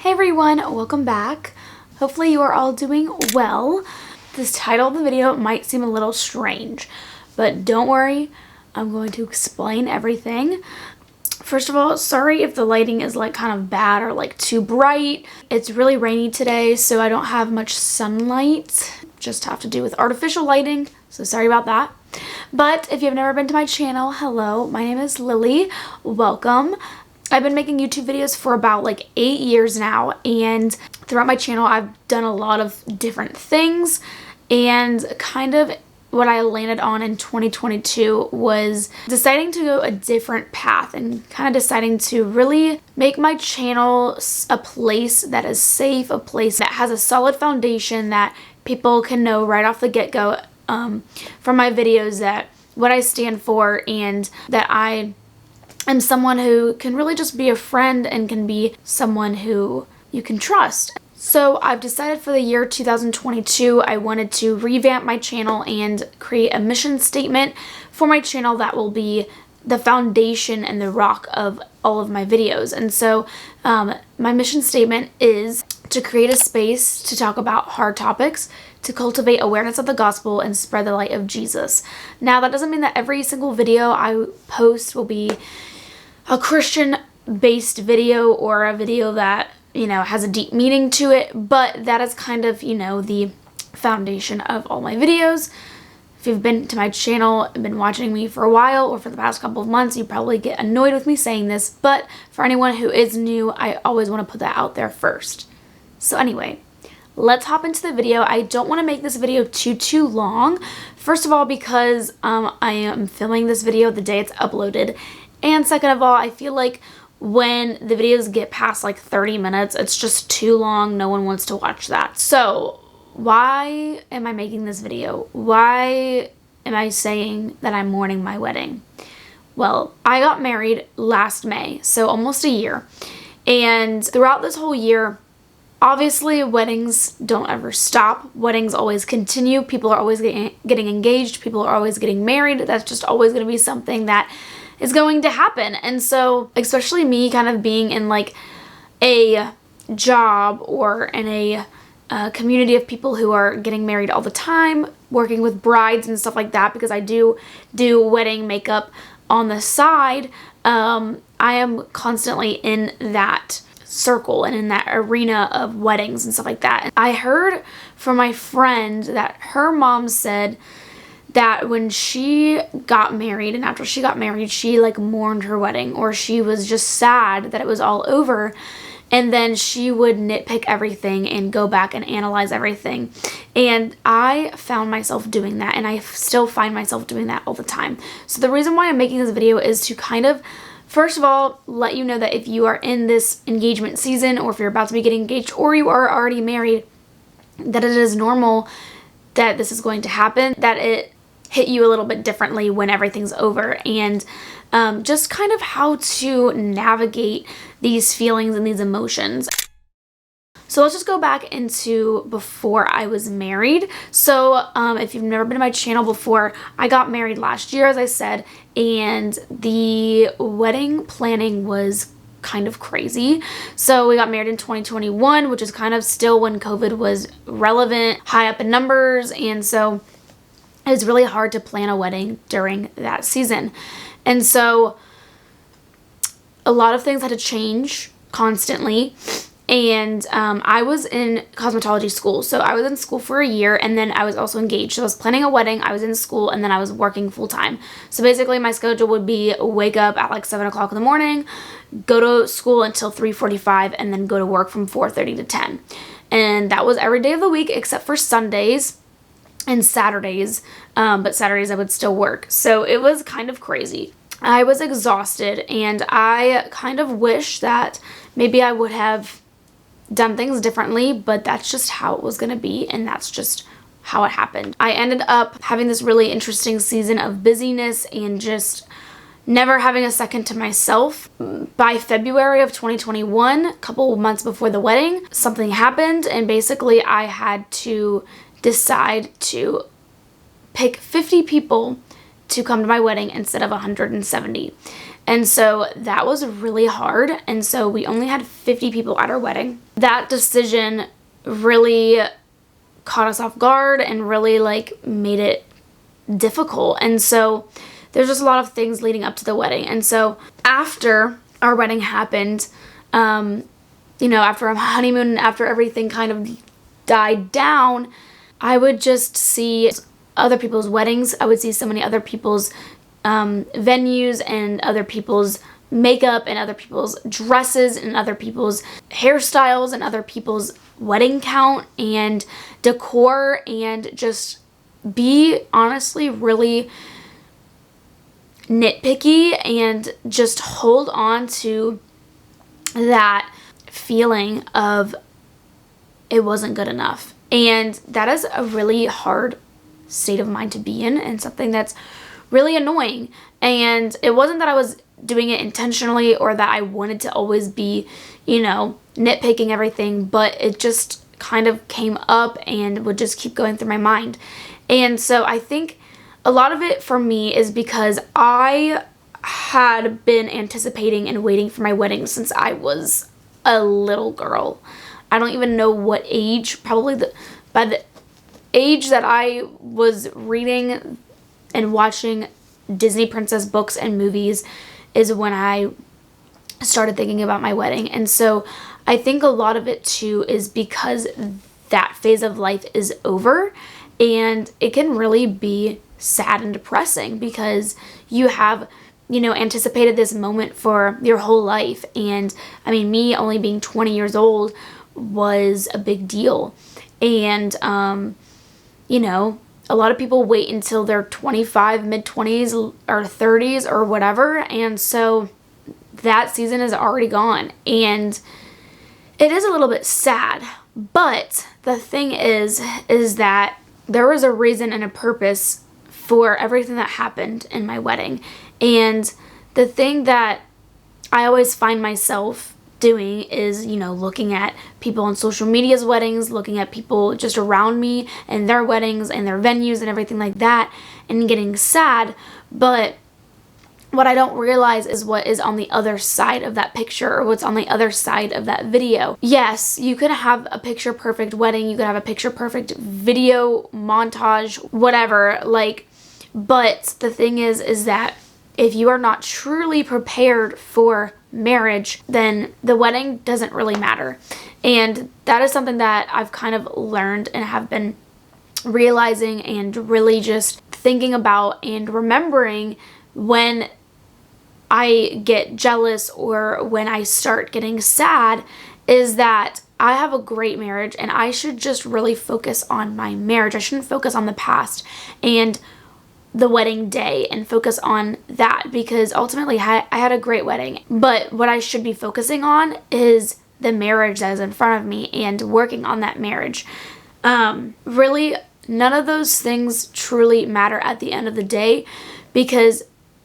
Hey everyone, welcome back. Hopefully you are all doing well. This title of the video might seem a little strange, but don't worry, I'm going to explain everything. First of all, sorry if the lighting is like kind of bad or like too bright. It's really rainy today, so I don't have much sunlight. Just have to do with artificial lighting, so sorry about that. But if you've never been to my channel, hello, my name is Lily. Welcome. I've been making YouTube videos for about like 8 years now, and throughout my channel I've done a lot of different things, and kind of what I landed on in 2022 was deciding to go a different path and kind of deciding to really make my channel a place that is safe, a place that has a solid foundation that people can know right off the get-go from my videos that what I stand for, and that I'm someone who can really just be a friend and can be someone who you can trust. So I've decided for the year 2022, I wanted to revamp my channel and create a mission statement for my channel that will be the foundation and the rock of all of my videos. And so my mission statement is to create a space to talk about hard topics, to cultivate awareness of the gospel, and spread the light of Jesus. Now, that doesn't mean that every single video I post will be a Christian-based video or a video that, has a deep meaning to it, but that is kind of, the foundation of all my videos. If you've been to my channel and been watching me for a while or for the past couple of months, you probably get annoyed with me saying this, but for anyone who is new, I always want to put that out there first. So anyway, let's hop into the video. I don't want to make this video too long. First of all, because I am filming this video the day it's uploaded. And second of all, I feel like when the videos get past like 30 minutes, it's just too long. No one wants to watch that. So why am I making this video? Why am I saying that I'm mourning my wedding? Well, I got married last May, so almost a year. And throughout this whole year, obviously weddings don't ever stop. Weddings always continue. People are always getting engaged. People are always getting married. That's just always going to be something that is going to happen. And so, especially me kind of being in like a job or in a community of people who are getting married all the time, working with brides and stuff like that, because I do wedding makeup on the side, I am constantly in that circle and in that arena of weddings and stuff like that. I heard from my friend that her mom said that when she got married, and after she got married, she like mourned her wedding, or she was just sad that it was all over, and then she would nitpick everything and go back and analyze everything. And I found myself doing that, and I still find myself doing that all the time. So the reason why I'm making this video is to kind of, first of all, let you know that if you are in this engagement season, or if you're about to be getting engaged, or you are already married, that it is normal that this is going to happen, that it hit you a little bit differently when everything's over, and just kind of how to navigate these feelings and these emotions. So let's just go back into before I was married. So if you've never been to my channel before, I got married last year, as I said, and the wedding planning was kind of crazy. So we got married in 2021, which is kind of still when COVID was relevant, high up in numbers, and so it was really hard to plan a wedding during that season. And so a lot of things had to change constantly. And I was in cosmetology school. So I was in school for a year, and then I was also engaged. So I was planning a wedding, I was in school, and then I was working full time. So basically my schedule would be wake up at like 7 o'clock in the morning, go to school until 3:45, and then go to work from 4:30 to 10. And that was every day of the week except for Sundays and Saturdays, but Saturdays I would still work. So it was kind of crazy. I was exhausted, and I kind of wish that maybe I would have done things differently, but that's just how it was going to be, and that's just how it happened. I ended up having this really interesting season of busyness and just never having a second to myself. By February of 2021, a couple of months before the wedding, something happened, and basically I had to decide to pick 50 people to come to my wedding instead of 170. And so that was really hard. And so we only had 50 people at our wedding. That decision really caught us off guard and really like made it difficult. And so there's just a lot of things leading up to the wedding. And so after our wedding happened, you know, after our honeymoon and after everything kind of died down, I would just see other people's weddings. I would see so many other people's venues and other people's makeup and other people's dresses and other people's hairstyles and other people's wedding count and decor, and just be honestly really nitpicky and just hold on to that feeling of it wasn't good enough. And that is a really hard state of mind to be in, and something that's really annoying. And it wasn't that I was doing it intentionally or that I wanted to always be, you know, nitpicking everything, but it just kind of came up and would just keep going through my mind. And so I think a lot of it for me is because I had been anticipating and waiting for my wedding since I was a little girl. I don't even know what age, probably by the age that I was reading and watching Disney princess books and movies is when I started thinking about my wedding. And so I think a lot of it too is because that phase of life is over, and it can really be sad and depressing because you have, you know, anticipated this moment for your whole life. And I mean, me only being 20 years old was a big deal. And, you know, a lot of people wait until they're 25, mid-20s or 30s or whatever. And so that season is already gone. And it is a little bit sad. But the thing is that there was a reason and a purpose for everything that happened in my wedding. And the thing that I always find myself doing is, you know, looking at people on social media's weddings, looking at people just around me and their weddings and their venues and everything like that, and getting sad. But what I don't realize is what is on the other side of that picture, or what's on the other side of that video. Yes, you could have a picture perfect wedding, you could have a picture perfect video montage, whatever, like, but the thing is that if you are not truly prepared for marriage, then the wedding doesn't really matter. And that is something that I've kind of learned and have been realizing and really just thinking about and remembering when I get jealous or when I start getting sad, is that I have a great marriage and I should just really focus on my marriage. I shouldn't focus on the past and the wedding day and focus on that, because ultimately I had a great wedding. But what I should be focusing on is the marriage that is in front of me and working on that marriage. Really, none of those things truly matter at the end of the day, because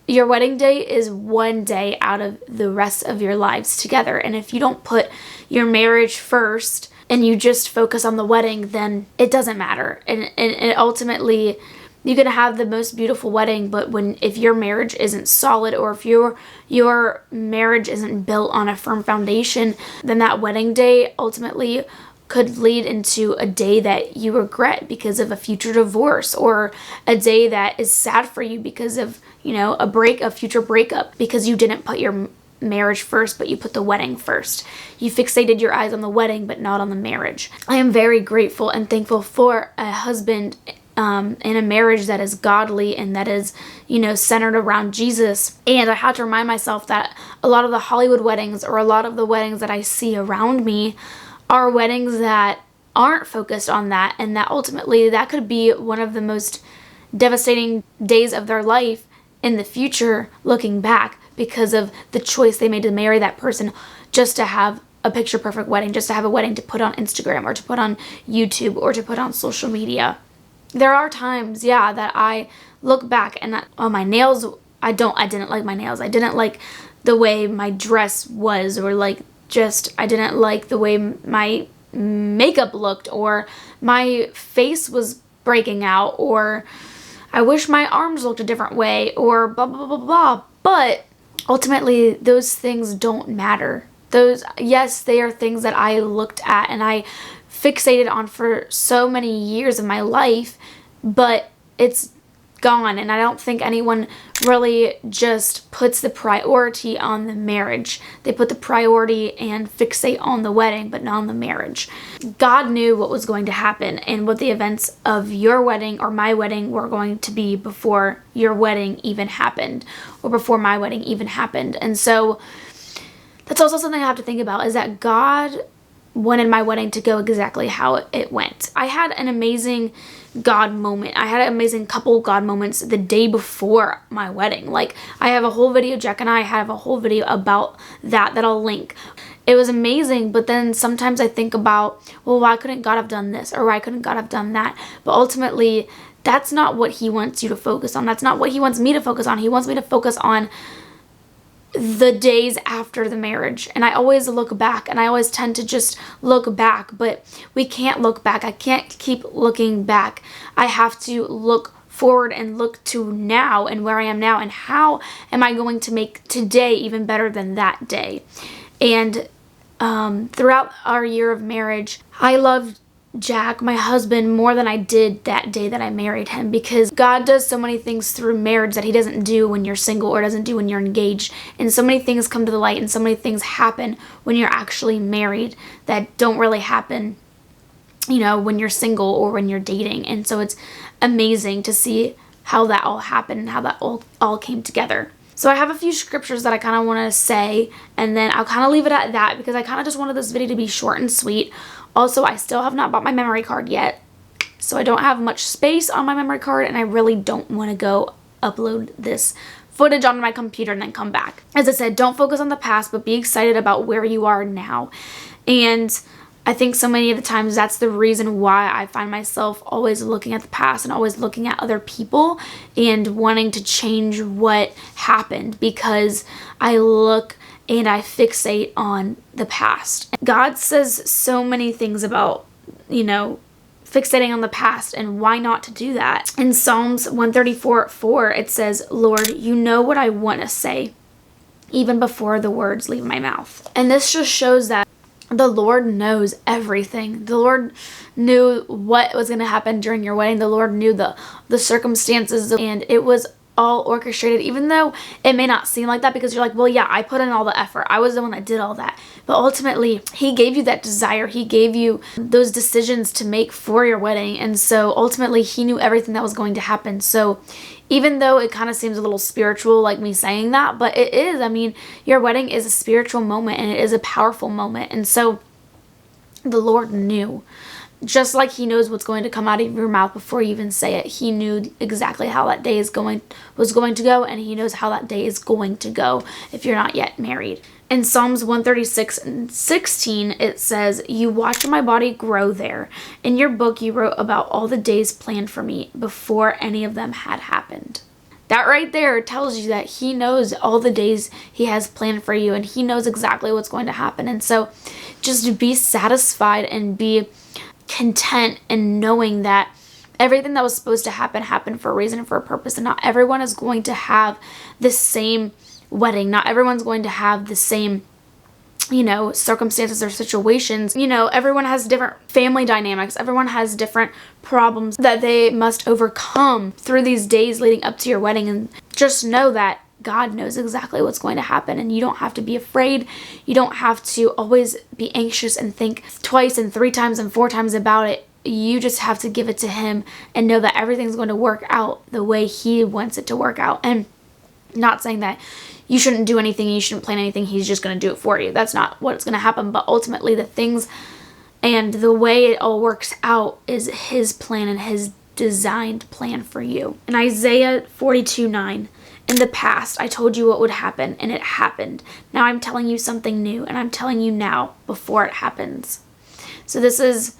your wedding day is one day out of the rest of your lives together. And if you don't put your marriage first and you just focus on the wedding, then it doesn't matter. And ultimately, you can have the most beautiful wedding, but if your marriage isn't solid, or if your marriage isn't built on a firm foundation, then that wedding day ultimately could lead into a day that you regret because of a future divorce, or a day that is sad for you because of, you know, a future breakup, because you didn't put your marriage first, but you put the wedding first. You fixated your eyes on the wedding, but not on the marriage. I am very grateful and thankful for a husband in a marriage that is godly and that is, you know, centered around Jesus. And I have to remind myself that a lot of the Hollywood weddings, or a lot of the weddings that I see around me, are weddings that aren't focused on that, and that ultimately that could be one of the most devastating days of their life in the future, looking back, because of the choice they made to marry that person just to have a picture perfect wedding, just to have a wedding to put on Instagram or to put on YouTube or to put on social media. There are times, yeah, that I look back and my nails, I didn't like my nails. I didn't like the way my dress was, or like just, I didn't like the way my makeup looked, or my face was breaking out, or I wish my arms looked a different way, or blah, blah, blah, blah. But ultimately, those things don't matter. Those, yes, they are things that I looked at and I fixated on for so many years of my life, but it's gone. And I don't think anyone really just puts the priority on the marriage. They put the priority and fixate on the wedding, but not on the marriage. God knew what was going to happen and what the events of your wedding or my wedding were going to be before your wedding even happened, or before my wedding even happened. And so that's also something I have to think about, is that God wanted my wedding to go exactly how it went. I had an amazing God moment. I had an amazing couple God moments the day before my wedding. Like, I have a whole video, Jack and I have a whole video about that I'll link. It was amazing, but then sometimes I think about, well, why couldn't God have done this? Or why couldn't God have done that? But ultimately, that's not what He wants you to focus on. That's not what He wants me to focus on. He wants me to focus on the days after the marriage. And I always look back, and I always tend to just look back, but we can't look back. I can't keep looking back. I have to look forward and look to now and where I am now, and how am I going to make today even better than that day. And throughout our year of marriage, I loved Jack, my husband, more than I did that day that I married him, because God does so many things through marriage that He doesn't do when you're single or doesn't do when you're engaged. And so many things come to the light, and so many things happen when you're actually married that don't really happen, when you're single or when you're dating. And so it's amazing to see how that all happened and how that all came together. So I have a few scriptures that I kind of want to say, and then I'll kind of leave it at that, because I kind of just wanted this video to be short and sweet. Also, I still have not bought my memory card yet, so I don't have much space on my memory card, and I really don't want to go upload this footage onto my computer and then come back. As I said, don't focus on the past, but be excited about where you are now. And I think so many of the times that's the reason why I find myself always looking at the past and always looking at other people and wanting to change what happened, because I look and I fixate on the past. God says so many things about, fixating on the past, and why not to do that. In Psalms 134:4, it says, "Lord, you know what I want to say, even before the words leave my mouth." And this just shows that the Lord knows everything. The Lord knew what was going to happen during your wedding. The Lord knew the circumstances, and it was all orchestrated, even though it may not seem like that, because you're like, well, yeah, I put in all the effort. I was the one that did all that. But ultimately, He gave you that desire. He gave you those decisions to make for your wedding. And so ultimately, He knew everything that was going to happen. So even though it kind of seems a little spiritual, like me saying that, but it is. I mean, your wedding is a spiritual moment, and it is a powerful moment. And so the Lord knew. Just like He knows what's going to come out of your mouth before you even say it. He knew exactly how that day was going to go, and He knows how that day is going to go if you're not yet married. In Psalms 136:16, it says, "You watched my body grow there. In your book, you wrote about all the days planned for me before any of them had happened." That right there tells you that He knows all the days He has planned for you, and He knows exactly what's going to happen. And so just be satisfied and be content in knowing that everything that was supposed to happen happened for a reason and for a purpose. And not everyone is going to have the same wedding. Not everyone's going to have the same circumstances or situations. Everyone has different family dynamics. Everyone has different problems that they must overcome through these days leading up to your wedding. And just know that God knows exactly what's going to happen, and you don't have to be afraid. You don't have to always be anxious and think twice and 3 times and 4 times about it. You just have to give it to Him and know that everything's going to work out the way He wants it to work out. And not saying that you shouldn't do anything, you shouldn't plan anything, He's just going to do it for you. That's not what's going to happen. But ultimately, the things and the way it all works out is His plan and His designed plan for you. In Isaiah 42:9, "In the past, I told you what would happen, and it happened. Now I'm telling you something new, and I'm telling you now before it happens." So this is,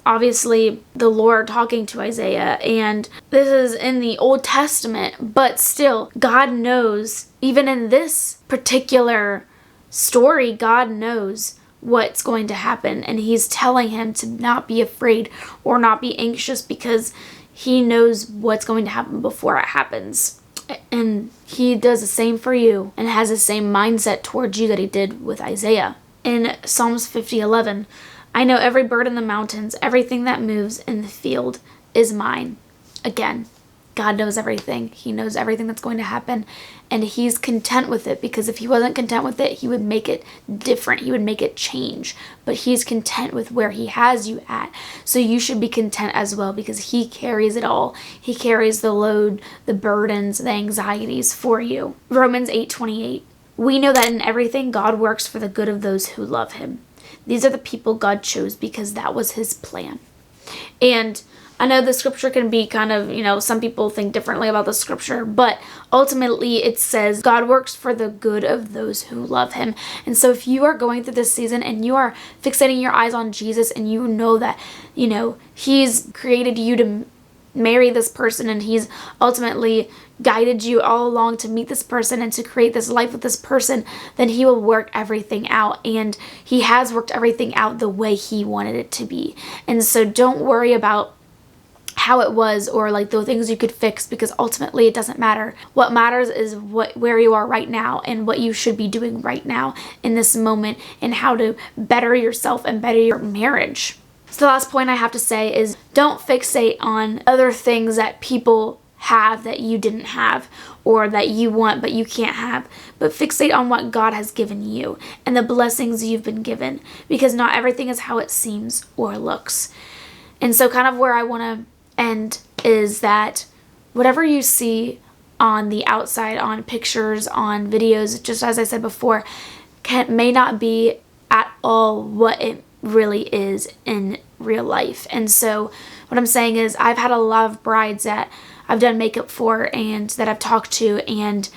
obviously the Lord talking to Isaiah, and this is in the Old Testament, but still, God knows, even in this particular story, God knows what's going to happen, and He's telling him to not be afraid or not be anxious, because He knows what's going to happen before it happens. And he does the same for you and has the same mindset towards you that he did with Isaiah. In Psalms 50:11, I know every bird in the mountains, everything that moves in the field is mine. Again, God knows everything. He knows everything that's going to happen, and he's content with it, because if he wasn't content with it, he would make it different. He would make it change, but he's content with where he has you at. So you should be content as well, because he carries it all. He carries the load, the burdens, the anxieties for you. Romans 8:28. We know that in everything God works for the good of those who love him. These are the people God chose because that was his plan. And I know the scripture can be kind of, some people think differently about the scripture, but ultimately it says God works for the good of those who love him. And so if you are going through this season and you are fixating your eyes on Jesus, and you know that, he's created you to marry this person, and he's ultimately guided you all along to meet this person and to create this life with this person, then he will work everything out. And he has worked everything out the way he wanted it to be. And so don't worry about how it was, or like the things you could fix, because ultimately it doesn't matter. What matters is where you are right now, and what you should be doing right now in this moment, and how to better yourself and better your marriage. So the last point I have to say is, don't fixate on other things that people have that you didn't have, or that you want but you can't have, but fixate on what God has given you and the blessings you've been given, because not everything is how it seems or looks. And so kind of where I want to end is that whatever you see on the outside, on pictures, on videos, just as I said before, may not be at all what it really is in real life. And so what I'm saying is, I've had a lot of brides that I've done makeup for and that I've talked to, and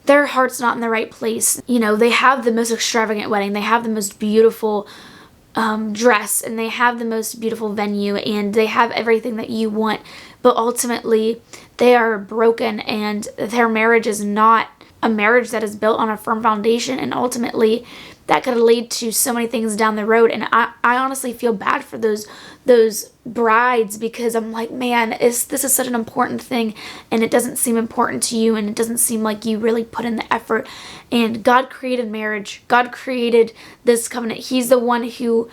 their heart's not in the right place. They have the most extravagant wedding, they have the most beautiful dress, and they have the most beautiful venue, and they have everything that you want, but ultimately they are broken, and their marriage is not a marriage that is built on a firm foundation, and ultimately that could lead to so many things down the road. And I honestly feel bad for those brides, because I'm like, man, this is such an important thing, and it doesn't seem important to you, and it doesn't seem like you really put in the effort. And God created marriage. God created this covenant. He's the one who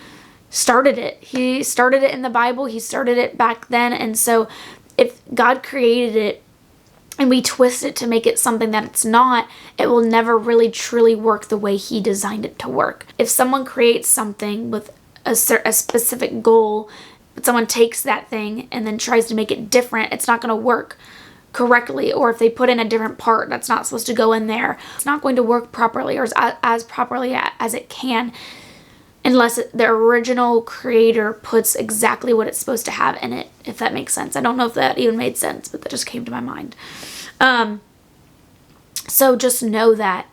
started it. He started it in the Bible. He started it back then. And so if God created it and we twist it to make it something that it's not, it will never really truly work the way he designed it to work. If someone creates something with a specific goal, but someone takes that thing and then tries to make it different, it's not going to work correctly. Or if they put in a different part that's not supposed to go in there, it's not going to work properly, or as properly as it can, unless the original creator puts exactly what it's supposed to have in it, if that makes sense. I don't know if that even made sense, but that just came to my mind. So just know that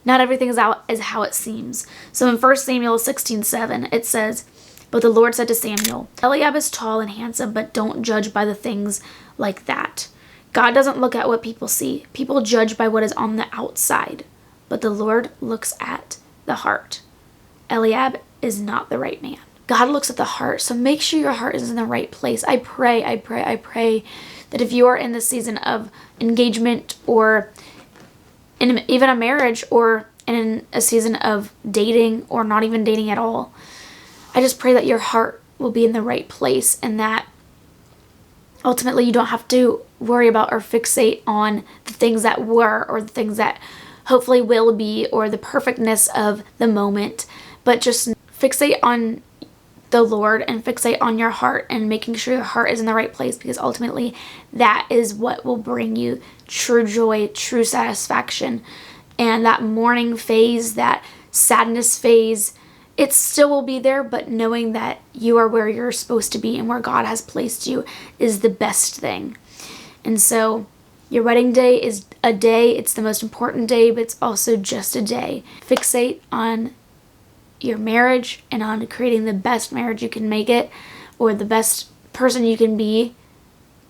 not everything is how it seems. So in 1 Samuel 16:7, it says, "But the Lord said to Samuel, Eliab is tall and handsome, but don't judge by the things like that." God doesn't look at what people see. People judge by what is on the outside, but the Lord looks at the heart. Eliab is not the right man. God looks at the heart, so make sure your heart is in the right place. I pray that if you are in the season of engagement, or in even a marriage, or in a season of dating, or not even dating at all, I just pray that your heart will be in the right place, and that ultimately you don't have to worry about or fixate on the things that were, or the things that hopefully will be, or the perfectness of the moment, but just fixate on the Lord and fixate on your heart, and making sure your heart is in the right place, because ultimately that is what will bring you true joy, true satisfaction. And that mourning phase, that sadness phase, it still will be there, but knowing that you are where you're supposed to be and where God has placed you is the best thing. And so your wedding day is a day. It's the most important day, but it's also just a day. Fixate on your marriage and on creating the best marriage you can make it, or the best person you can be,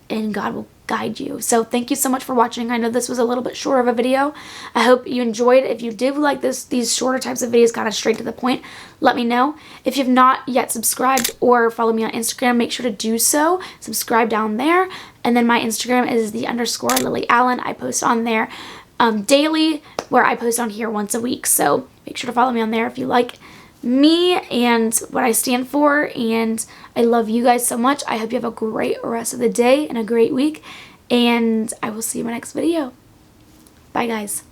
and God will guide you. So thank you so much for watching. I know this was a little bit short of a video. I hope you enjoyed. If you do like these shorter types of videos, kind of straight to the point, let me know. If you've not yet subscribed or follow me on Instagram, make sure to do so. Subscribe down there. And then my Instagram is _LilyAllen. I post on there daily, where I post on here once a week. So make sure to follow me on there if you like me and what I stand for. And I love you guys so much. I hope you have a great rest of the day and a great week. And I will see you in my next video. Bye, guys.